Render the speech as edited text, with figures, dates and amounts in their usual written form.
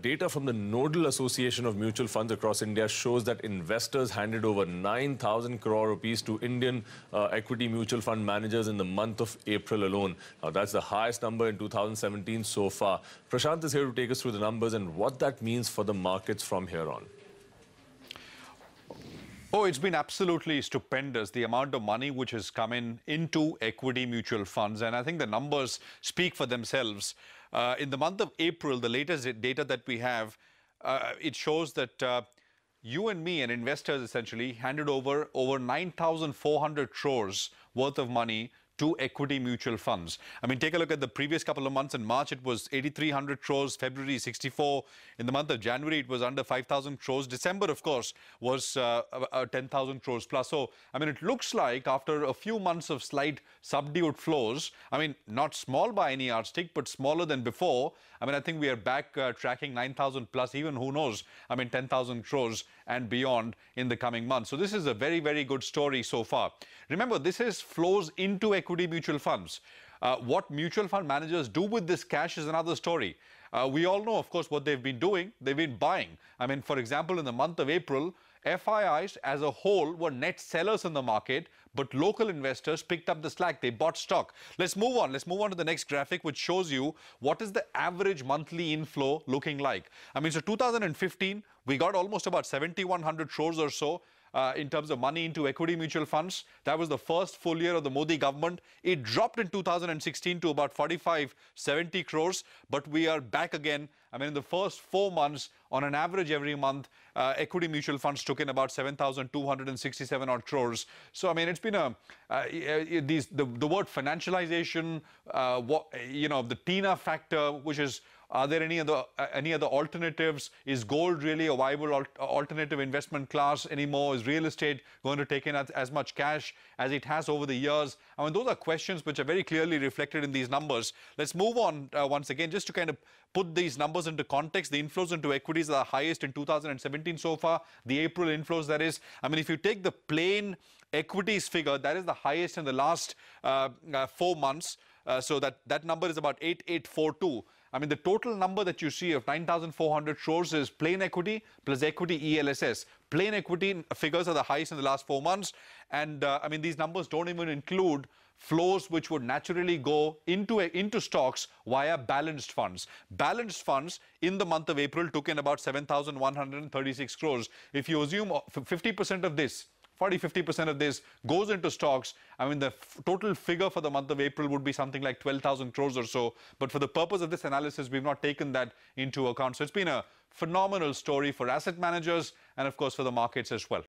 Data from the Nodal Association of Mutual Funds across India shows that investors handed over 9,000 crore rupees to Indian equity mutual fund managers in the month of April alone. Now, that's the highest number in 2017 so far. Prashant is here to take us through the numbers and what that means for the markets from here on. Oh, it's been absolutely stupendous, the amount of money which has come into equity mutual funds. And I think the numbers speak for themselves. In the month of April, the latest data that we have, it shows that you and me and investors essentially handed over 9,400 crores worth of money to equity mutual funds. I mean, take a look at the previous couple of months. In March, it was 8,300 crores. February, 64. In the month of January, it was under 5,000 crores. December, of course, was 10,000 crores plus. So, I mean, it looks like after a few months of slight subdued flows, I mean, not small by any yardstick, but smaller than before. I mean, I think we are back tracking 9,000 plus, even who knows, I mean, 10,000 crores and beyond in the coming months. So this is a very, very good story so far. Remember, this is flows into equity mutual funds. What mutual fund managers do with this cash is another story. We all know, of course, what they've been doing. They've been buying. I mean, for example, in the month of April, FIIs as a whole were net sellers in the market, but local investors picked up the slack. They bought stock. Let's move on. Let's move on to the next graphic, which shows you what is the average monthly inflow looking like. I mean, so 2015, we got almost about 7,100 crores or so in terms of money into equity mutual funds. That was the first full year of the Modi government. It dropped in 2016 to about 45-70 crores, but we are back again. I mean, in the first 4 months, on an average every month, equity mutual funds took in about 7,267 odd crores. So, I mean, it's been the word financialization, the TINA factor, which is, are there any other alternatives? Is gold really a viable alternative investment class anymore? Is real estate going to take in as much cash as it has over the years? I mean, those are questions which are very clearly reflected in these numbers. Let's move on once again, just to kind of put these numbers into context. The inflows into equities are the highest in 2017 so far. The April inflows, that is. I mean, if you take the plain equities figure, that is the highest in the last 4 months. So that number is about 8,842. I mean, the total number that you see of 9,400 crores is plain equity plus equity ELSS. Plain equity figures are the highest in the last 4 months. And I mean, these numbers don't even include flows which would naturally go into stocks via balanced funds. Balanced funds in the month of April took in about 7,136 crores. If you assume 50% of this, 40-50% of this goes into stocks, I mean, the total figure for the month of April would be something like 12,000 crores or so. But for the purpose of this analysis, we've not taken that into account. So it's been a phenomenal story for asset managers and, of course, for the markets as well.